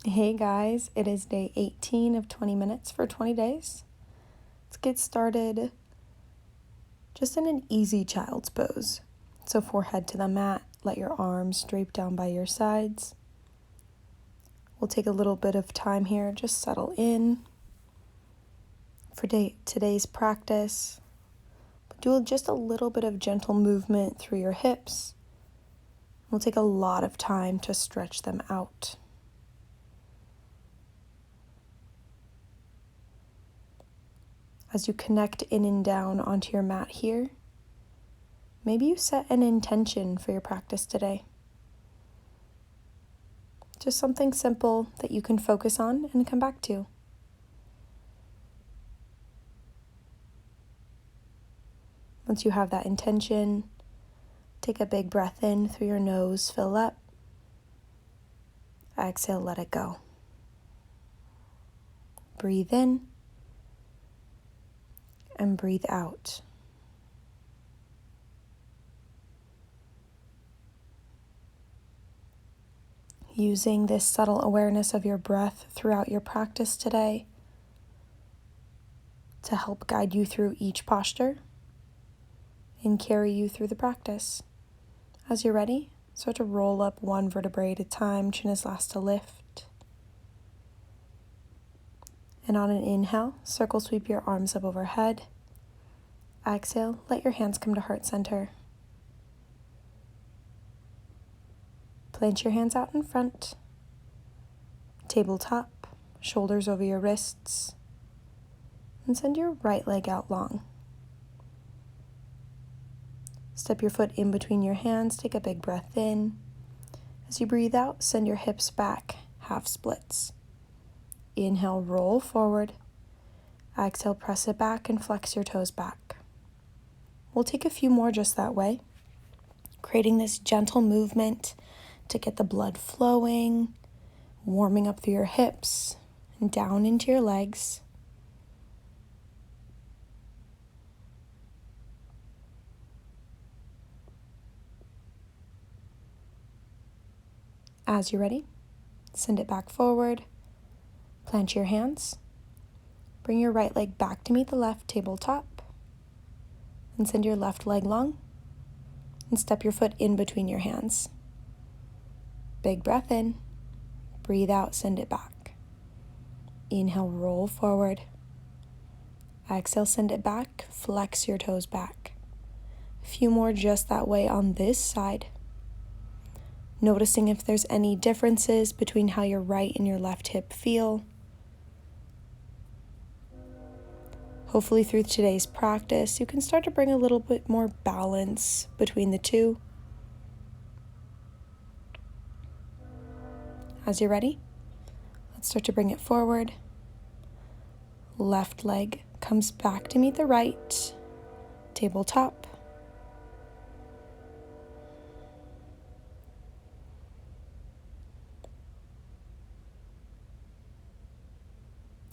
Hey guys, it is day 18 of 20 minutes for 20 days. Let's get started just in an easy child's pose. So forehead to the mat, let your arms drape down by your sides. We'll take a little bit of time here, just settle in. For today's practice, do just a little bit of gentle movement through your hips. We'll take a lot of time to stretch them out. As you connect in and down onto your mat here, maybe you set an intention for your practice today. Just something simple that you can focus on and come back to. Once you have that intention, take a big breath in through your nose, fill up. Exhale, let it go. Breathe in and breathe out. Using this subtle awareness of your breath throughout your practice today to help guide you through each posture and carry you through the practice. As you're ready, start to roll up one vertebrae at a time, chin is last to lift. And on an inhale, circle sweep your arms up overhead. Exhale, let your hands come to heart center. Plant your hands out in front. Tabletop, shoulders over your wrists. And send your right leg out long. Step your foot in between your hands, take a big breath in. As you breathe out, send your hips back, half splits. Inhale, roll forward. Exhale, press it back and flex your toes back. We'll take a few more just that way, creating this gentle movement to get the blood flowing, warming up through your hips and down into your legs. As you're ready, send it back forward. Plant your hands. Bring your right leg back to meet the left, tabletop. And send your left leg long. And step your foot in between your hands. Big breath in. Breathe out, send it back. Inhale, roll forward. Exhale, send it back. Flex your toes back. A few more just that way on this side. Noticing if there's any differences between how your right and your left hip feel. Hopefully through today's practice, you can start to bring a little bit more balance between the two. As you're ready, let's start to bring it forward. Left leg comes back to meet the right, tabletop.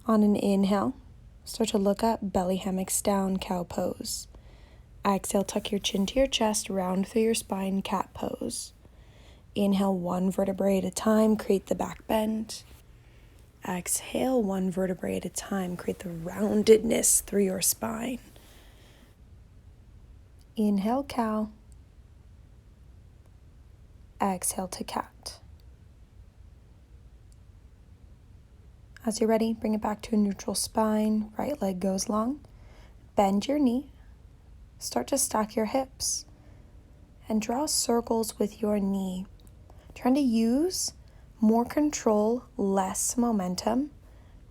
On an inhale, start to look up, belly hammocks down, cow pose. Exhale, tuck your chin to your chest, round through your spine, cat pose. Inhale, one vertebrae at a time, create the back bend. Exhale, one vertebrae at a time, create the roundedness through your spine. Inhale, cow. Exhale to cat. As you're ready, bring it back to a neutral spine. Right leg goes long. Bend your knee. Start to stack your hips. And draw circles with your knee. Trying to use more control, less momentum.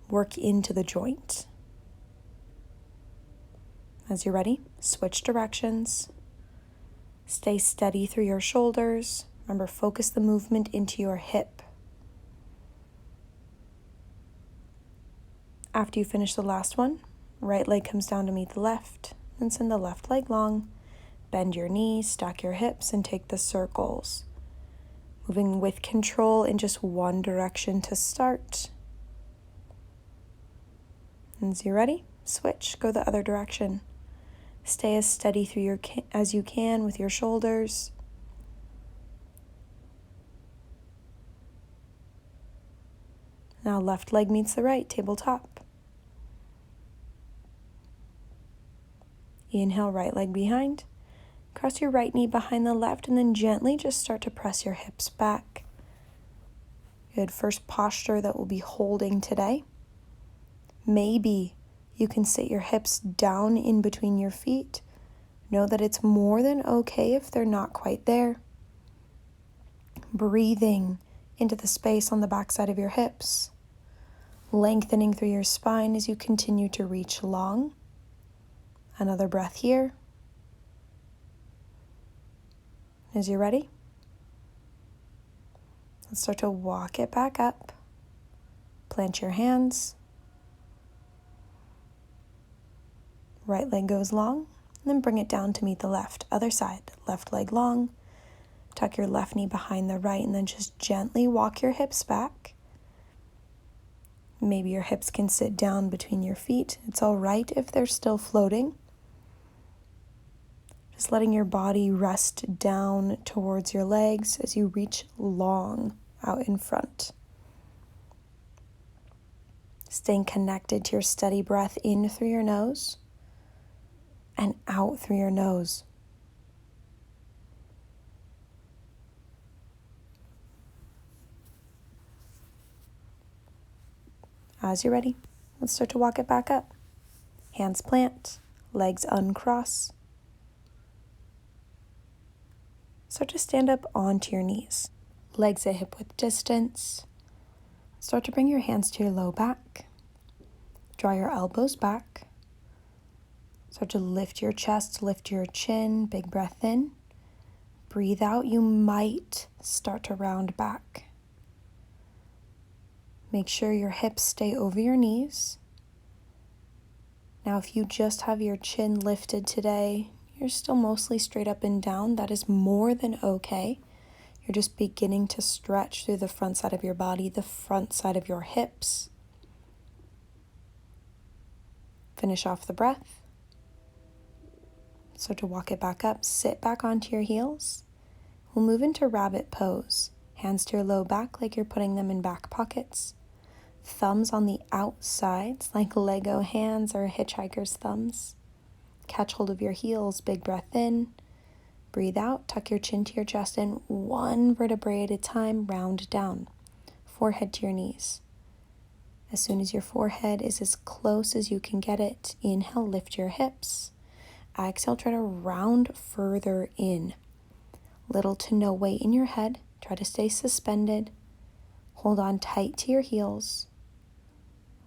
Work into the joint. As you're ready, switch directions. Stay steady through your shoulders. Remember, focus the movement into your hip. After you finish the last one, right leg comes down to meet the left, and send the left leg long. Bend your knees, stack your hips, and take the circles. Moving with control in just one direction to start. And as you're ready, switch, go the other direction. Stay as steady as you can with your shoulders. Now left leg meets the right, tabletop. Inhale, right leg behind. Cross your right knee behind the left and then gently just start to press your hips back. Good. First posture that we'll be holding today. Maybe you can sit your hips down in between your feet. Know that it's more than okay if they're not quite there. Breathing into the space on the backside of your hips. Lengthening through your spine as you continue to reach long. Another breath here. As you're ready, let's start to walk it back up. Plant your hands. Right leg goes long, and then bring it down to meet the left. Other side, left leg long. Tuck your left knee behind the right, and then just gently walk your hips back. Maybe your hips can sit down between your feet. It's all right if they're still floating. Just letting your body rest down towards your legs as you reach long out in front. Staying connected to your steady breath in through your nose and out through your nose. As you're ready, let's start to walk it back up. Hands plant, legs uncross. Start to stand up onto your knees. Legs at hip-width distance. Start to bring your hands to your low back. Draw your elbows back. Start to lift your chest, lift your chin. Big breath in. Breathe out. You might start to round back. Make sure your hips stay over your knees. Now, if you just have your chin lifted today, you're still mostly straight up and down. That is more than okay. You're just beginning to stretch through the front side of your body, the front side of your hips. Finish off the breath. Start to walk it back up. Sit back onto your heels. We'll move into rabbit pose. Hands to your low back like you're putting them in back pockets. Thumbs on the outsides like Lego hands or a hitchhiker's thumbs. Catch hold of your heels, big breath in. Breathe out, tuck your chin to your chest and one vertebrae at a time, round down. Forehead to your knees. As soon as your forehead is as close as you can get it, inhale, lift your hips. Exhale, try to round further in. Little to no weight in your head. Try to stay suspended. Hold on tight to your heels.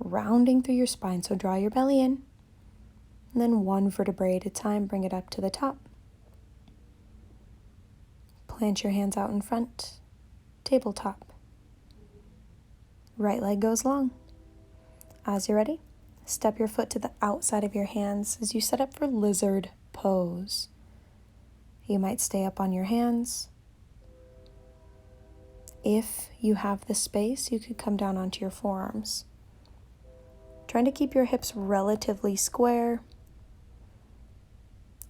Rounding through your spine, so draw your belly in. And then one vertebrae at a time, bring it up to the top. Plant your hands out in front. Tabletop. Right leg goes long. As you're ready, step your foot to the outside of your hands as you set up for lizard pose. You might stay up on your hands. If you have the space, you could come down onto your forearms. Trying to keep your hips relatively square.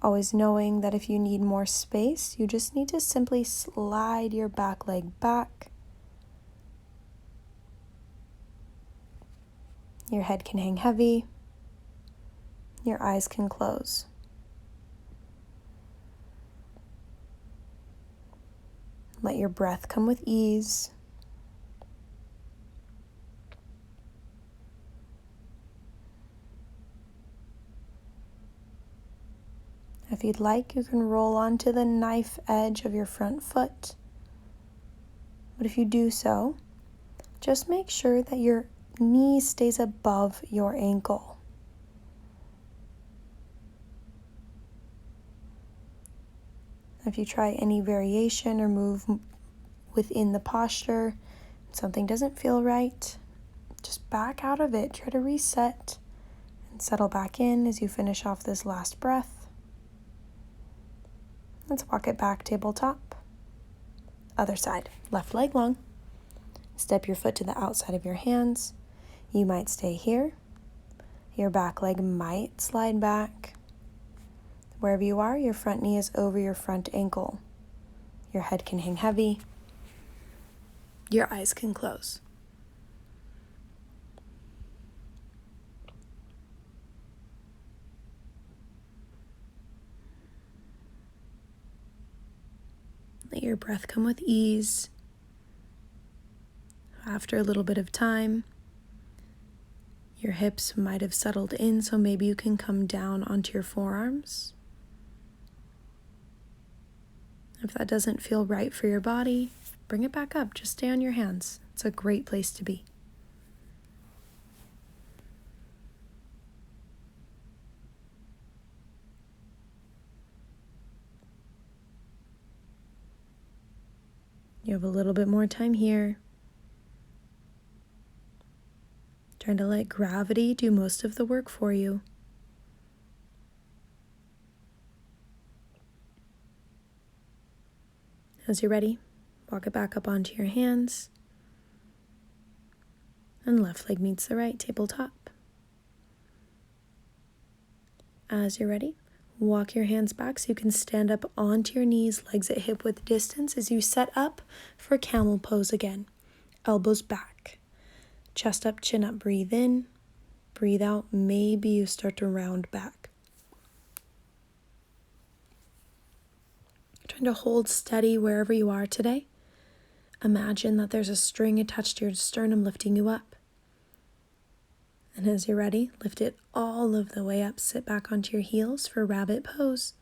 Always knowing that if you need more space, you just need to simply slide your back leg back. Your head can hang heavy. Your eyes can close. Let your breath come with ease. If you'd like, you can roll onto the knife edge of your front foot. But if you do so, just make sure that your knee stays above your ankle. If you try any variation or move within the posture, something doesn't feel right, just back out of it. Try to reset and settle back in as you finish off this last breath. Let's walk it back, tabletop. Other side, left leg long. Step your foot to the outside of your hands. You might stay here. Your back leg might slide back. Wherever you are, your front knee is over your front ankle. Your head can hang heavy. Your eyes can close. Let your breath come with ease. After a little bit of time, your hips might have settled in, so maybe you can come down onto your forearms. If that doesn't feel right for your body, bring it back up. Just stay on your hands. It's a great place to be. You have a little bit more time here. Trying to let gravity do most of the work for you. As you're ready, walk it back up onto your hands. And left leg meets the right, tabletop. As you're ready, walk your hands back so you can stand up onto your knees, legs at hip width distance as you set up for camel pose again. Elbows back. Chest up, chin up, breathe in. Breathe out, maybe you start to round back. Trying to hold steady wherever you are today. Imagine that there's a string attached to your sternum lifting you up. And as you're ready, lift it all of the way up. Sit back onto your heels for rabbit pose.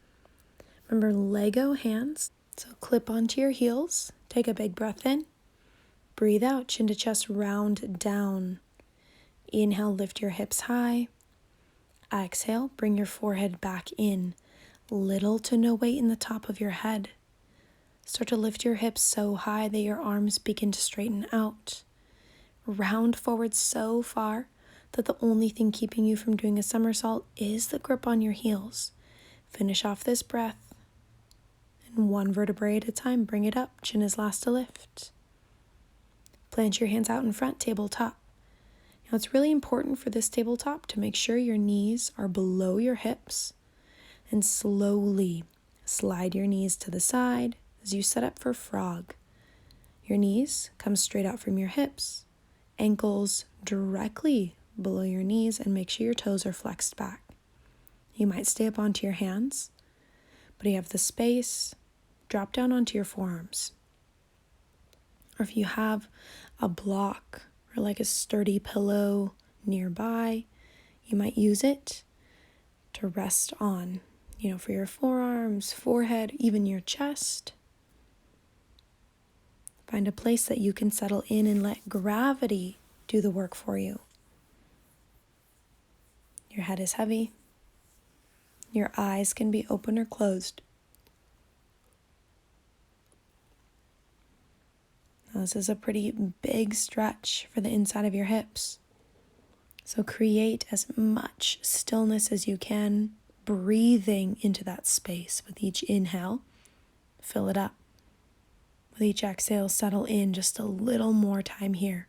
Remember, Lego hands. So clip onto your heels. Take a big breath in. Breathe out, chin to chest, round down. Inhale, lift your hips high. Exhale, bring your forehead back in. Little to no weight in the top of your head. Start to lift your hips so high that your arms begin to straighten out. Round forward so far that the only thing keeping you from doing a somersault is the grip on your heels. Finish off this breath. And one vertebrae at a time, bring it up. Chin is last to lift. Plant your hands out in front, tabletop. Now it's really important for this tabletop to make sure your knees are below your hips and slowly slide your knees to the side as you set up for frog. Your knees come straight out from your hips, ankles directly below your knees, and make sure your toes are flexed back. You might stay up onto your hands, but you have the space, drop down onto your forearms. Or if you have a block or like a sturdy pillow nearby, you might use it to rest on, for your forearms, forehead, even your chest. Find a place that you can settle in and let gravity do the work for you. Your head is heavy. Your eyes can be open or closed. Now, this is a pretty big stretch for the inside of your hips. So create as much stillness as you can, breathing into that space with each inhale. Fill it up. With each exhale, settle in just a little more time here.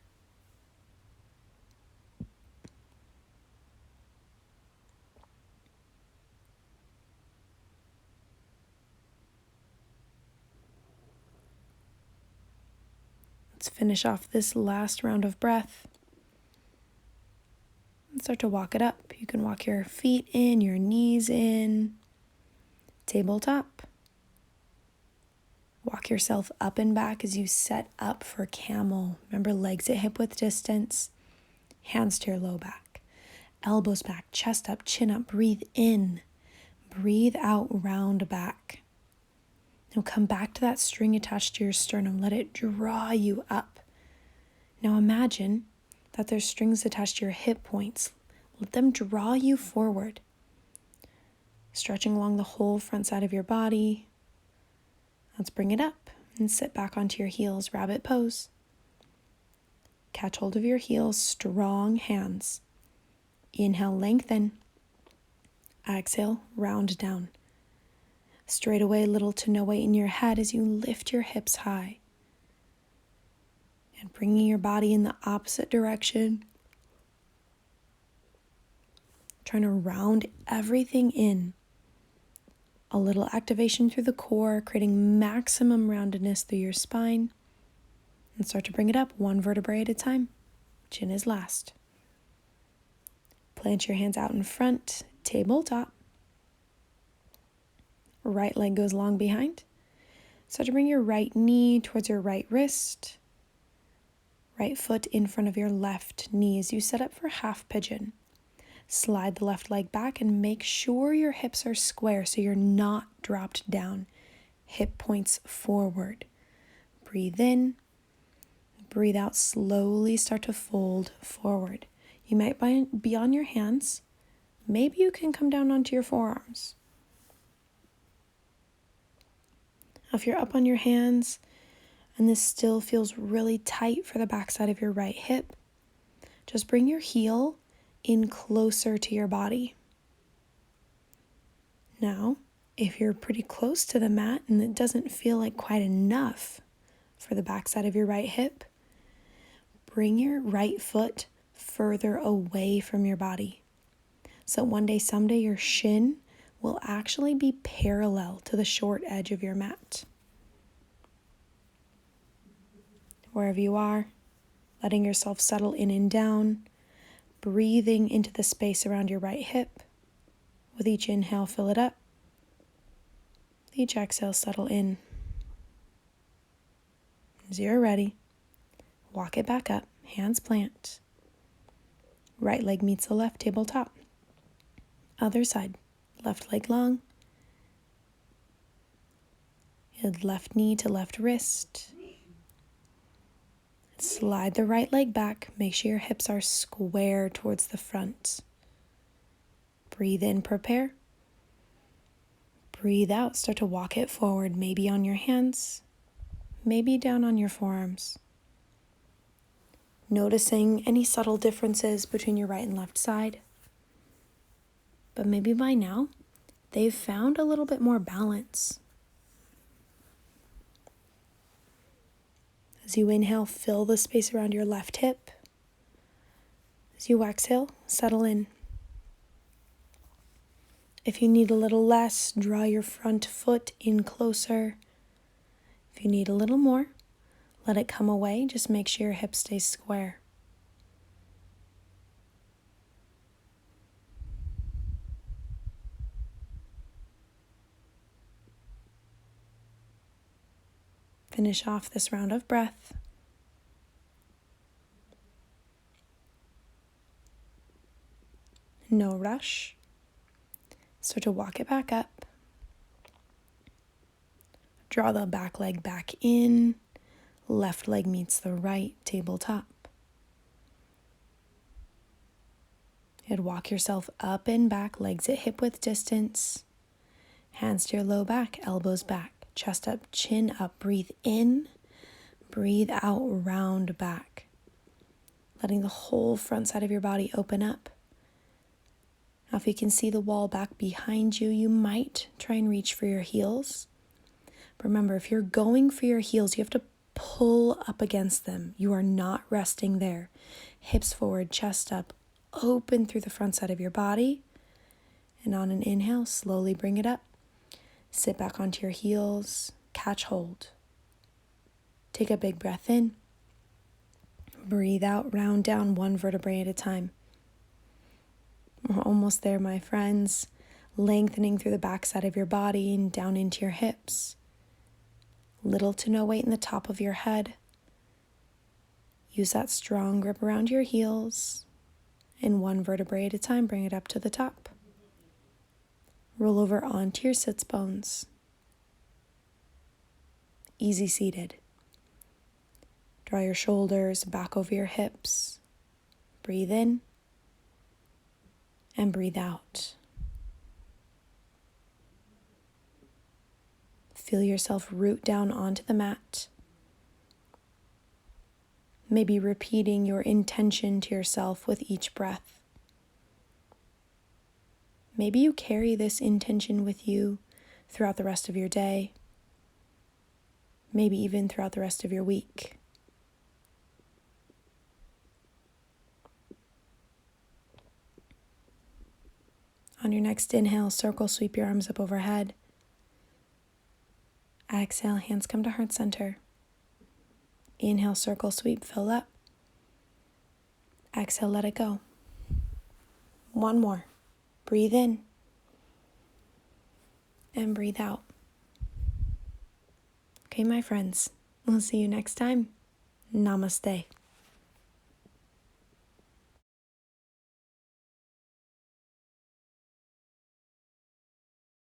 Let's finish off this last round of breath. And start to walk it up. You can walk your feet in, your knees in. Tabletop. Walk yourself up and back as you set up for camel. Remember, legs at hip width distance. Hands to your low back. Elbows back, chest up, chin up. Breathe in. Breathe out, round back. Now come back to that string attached to your sternum. Let it draw you up. Now imagine that there's strings attached to your hip points. Let them draw you forward. Stretching along the whole front side of your body. Let's bring it up and sit back onto your heels, rabbit pose. Catch hold of your heels, strong hands. Inhale, lengthen. Exhale, round down. Straight away, little to no weight in your head as you lift your hips high. And bringing your body in the opposite direction. Trying to round everything in. A little activation through the core, creating maximum roundedness through your spine. And start to bring it up one vertebrae at a time. Chin is last. Plant your hands out in front, tabletop. Right leg goes long behind. Start to bring your right knee towards your right wrist, right foot in front of your left knee as you set up for half pigeon. Slide the left leg back and make sure your hips are square so you're not dropped down. Hip points forward. Breathe in, breathe out, slowly start to fold forward. You might be on your hands. Maybe you can come down onto your forearms. If you're up on your hands and this still feels really tight for the backside of your right hip, just bring your heel in closer to your body. Now, if you're pretty close to the mat and it doesn't feel like quite enough for the backside of your right hip, bring your right foot further away from your body. So one day, someday, your shin will actually be parallel to the short edge of your mat. Wherever you are, letting yourself settle in and down, breathing into the space around your right hip. With each inhale, fill it up. With each exhale, settle in. As you're ready, walk it back up, hands plant. Right leg meets the left tabletop. Other side, left leg long. Left knee to left wrist. Slide the right leg back. Make sure your hips are square towards the front. Breathe in, prepare. Breathe out, start to walk it forward, maybe on your hands, maybe down on your forearms. Noticing any subtle differences between your right and left side. But maybe by now, they've found a little bit more balance. As you inhale, fill the space around your left hip. As you exhale, settle in. If you need a little less, draw your front foot in closer. If you need a little more, let it come away. Just make sure your hip stays square. Finish off this round of breath. No rush. Start to walk it back up. Draw the back leg back in. Left leg meets the right tabletop. And walk yourself up and back, legs at hip width distance. Hands to your low back, elbows back. Chest up, chin up. Breathe in, breathe out, round back. Letting the whole front side of your body open up. Now if you can see the wall back behind you, you might try and reach for your heels. But remember, if you're going for your heels, you have to pull up against them. You are not resting there. Hips forward, chest up, open through the front side of your body. And on an inhale, slowly bring it up. Sit back onto your heels, catch hold. Take a big breath in. Breathe out, round down one vertebrae at a time. We're almost there, my friends. Lengthening through the backside of your body and down into your hips. Little to no weight in the top of your head. Use that strong grip around your heels. And one vertebrae at a time, bring it up to the top. Roll over onto your sits bones. Easy seated. Draw your shoulders back over your hips. Breathe in and breathe out. Feel yourself root down onto the mat. Maybe repeating your intention to yourself with each breath. Maybe you carry this intention with you throughout the rest of your day, maybe even throughout the rest of your week. On your next inhale, circle, sweep your arms up overhead. Exhale, hands come to heart center. Inhale, circle, sweep, fill up. Exhale, let it go. One more. Breathe in and breathe out. Okay, my friends, we'll see you next time. Namaste.